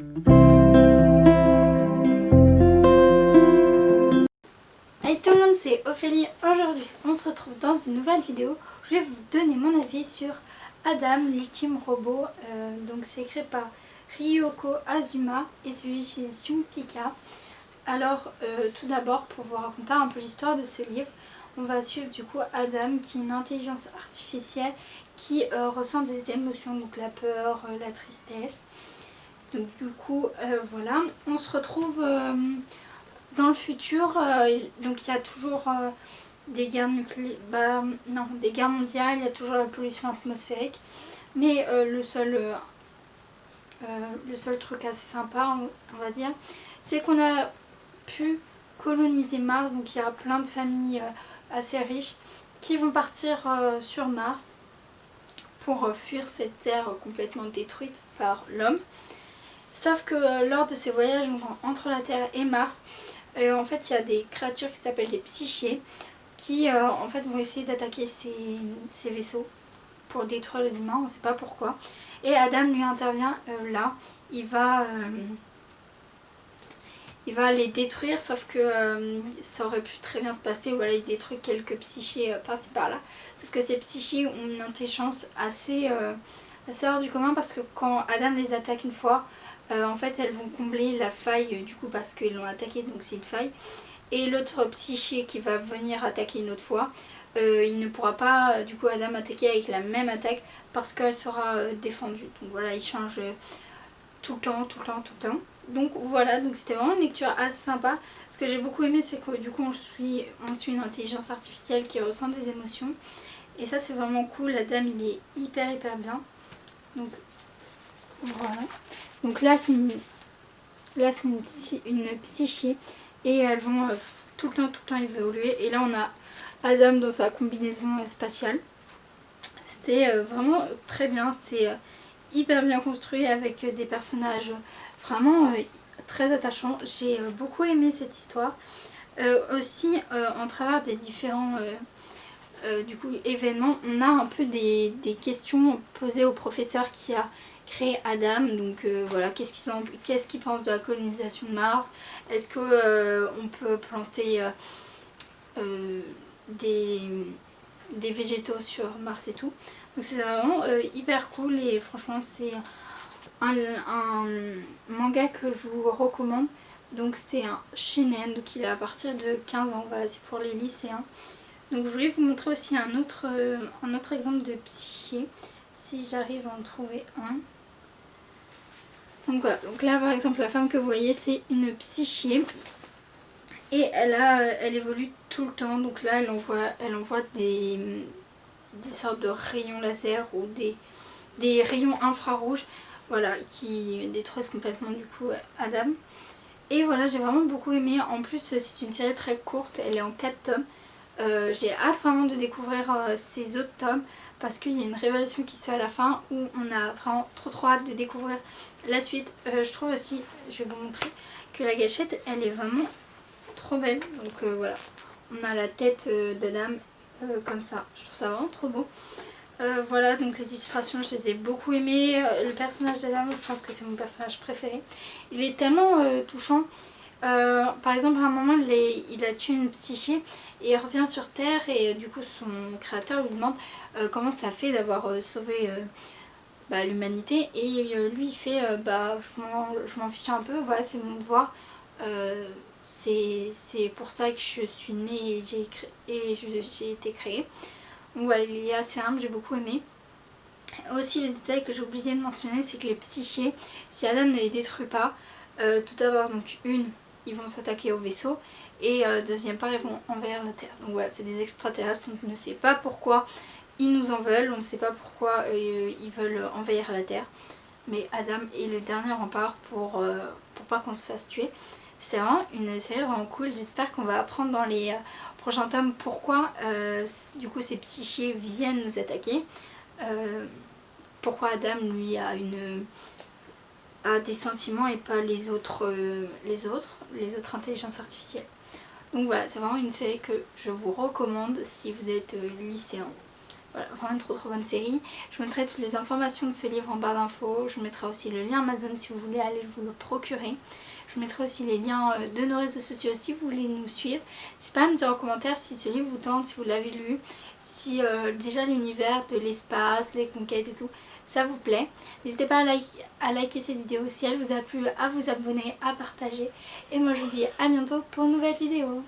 Hey tout le monde, c'est Ophélie. Aujourd'hui, on se retrouve dans une nouvelle vidéo. Je vais vous donner mon avis sur Adam, l'ultime robot. Donc c'est écrit par Ryoko Azuma et c'est chez Pika. Alors tout d'abord, pour vous raconter un peu l'histoire de ce livre, on va suivre du coup Adam, qui est une intelligence artificielle qui ressent des émotions, donc la peur, la tristesse. Donc du coup voilà, on se retrouve dans le futur. Donc il y a toujours des guerres nucléaires, des guerres mondiales, il y a toujours la pollution atmosphérique. Mais le seul truc assez sympa, on va dire, c'est qu'on a pu coloniser Mars. Donc il y a plein de familles assez riches qui vont partir sur Mars pour fuir cette terre complètement détruite par l'homme. Sauf que lors de ces voyages entre la Terre et Mars, en fait il y a des créatures qui s'appellent les psychés qui en fait vont essayer d'attaquer ces vaisseaux pour détruire les humains, on ne sait pas pourquoi. Et Adam lui intervient là, il va les détruire, sauf que ça aurait pu très bien se passer. Voilà, il détruit quelques psychés par-ci par-là. Sauf que ces psychés ont une intelligence assez hors du commun, parce que quand Adam les attaque une fois, en fait elles vont combler la faille du coup parce qu'ils l'ont attaqué, donc c'est une faille. Et l'autre psyché qui va venir attaquer une autre fois, il ne pourra pas du coup Adam attaquer avec la même attaque parce qu'elle sera défendue. Donc voilà, il change tout le temps. Donc voilà, donc c'était vraiment une lecture assez sympa. Ce que j'ai beaucoup aimé, c'est que du coup on suit une intelligence artificielle qui ressent des émotions. Et ça c'est vraiment cool, la dame il est hyper bien. Donc voilà. Donc là c'est une psyché et elles vont tout le temps évoluer. Et là on a Adam dans sa combinaison spatiale. C'était vraiment très bien, c'est hyper bien construit avec des personnages vraiment très attachants. J'ai beaucoup aimé cette histoire. Aussi en travers des différents du coup, événements, on a un peu des questions posées au professeur qui a créé Adam. Donc voilà, qu'est-ce qu'il pense de la colonisation de Mars? Est-ce que on peut planter des végétaux sur Mars et tout? Donc c'est vraiment hyper cool, et franchement c'est un manga que je vous recommande. Donc c'était un shonen, donc il est à partir de 15 ans, voilà, c'est pour les lycéens. Donc je voulais vous montrer aussi un autre exemple de psyché, si j'arrive à en trouver un. Donc voilà, donc là par exemple la femme que vous voyez c'est une psyché, et elle évolue tout le temps. Donc là elle envoie des sortes de rayons laser ou des rayons infrarouges, voilà, qui détruisent complètement du coup Adam. Et voilà, j'ai vraiment beaucoup aimé. En plus c'est une série très courte, elle est en 4 tomes. J'ai hâte vraiment de découvrir ces autres tomes, parce qu'il y a une révélation qui se fait à la fin où on a vraiment trop hâte de découvrir la suite. Je trouve aussi, je vais vous montrer, que la gâchette elle est vraiment trop belle. Donc voilà, on a la tête d'Adam comme ça, je trouve ça vraiment trop beau. Voilà, donc les illustrations je les ai beaucoup aimées. Le personnage d'Adam, je pense que c'est mon personnage préféré. Il est tellement touchant. Par exemple à un moment il a tué une psyché et il revient sur Terre, et du coup son créateur lui demande comment ça fait d'avoir sauvé l'humanité, et lui il fait je m'en fiche un peu, voilà, c'est mon devoir, c'est pour ça que je suis née et j'ai été créée. Donc voilà, il est assez humble, j'ai beaucoup aimé. Aussi le détail que j'ai oublié de mentionner, c'est que les psychés, si Adam ne les détruit pas, tout d'abord donc ils vont s'attaquer au vaisseau, et deuxième part ils vont envahir la Terre. Donc voilà, c'est des extraterrestres, donc on ne sait pas pourquoi ils nous en veulent, on ne sait pas pourquoi ils veulent envahir la Terre. Mais Adam est le dernier rempart pour pas qu'on se fasse tuer. C'est vraiment une série vraiment cool. J'espère qu'on va apprendre dans les prochains tomes pourquoi du coup ces psychés viennent nous attaquer. Pourquoi Adam lui a des sentiments et pas les autres intelligences artificielles. Donc voilà, c'est vraiment une série que je vous recommande si vous êtes lycéen. Voilà, vraiment une trop bonne série. Je mettrai toutes les informations de ce livre en barre d'infos. Je mettrai aussi le lien Amazon si vous voulez aller vous le procurer. Je mettrai aussi les liens de nos réseaux sociaux si vous voulez nous suivre. N'hésitez pas à me dire en commentaire si ce livre vous tente, si vous l'avez lu, si déjà l'univers de l'espace, les conquêtes et tout, ça vous plaît. N'hésitez pas à liker cette vidéo si elle vous a plu, à vous abonner, à partager. Et moi je vous dis à bientôt pour une nouvelle vidéo.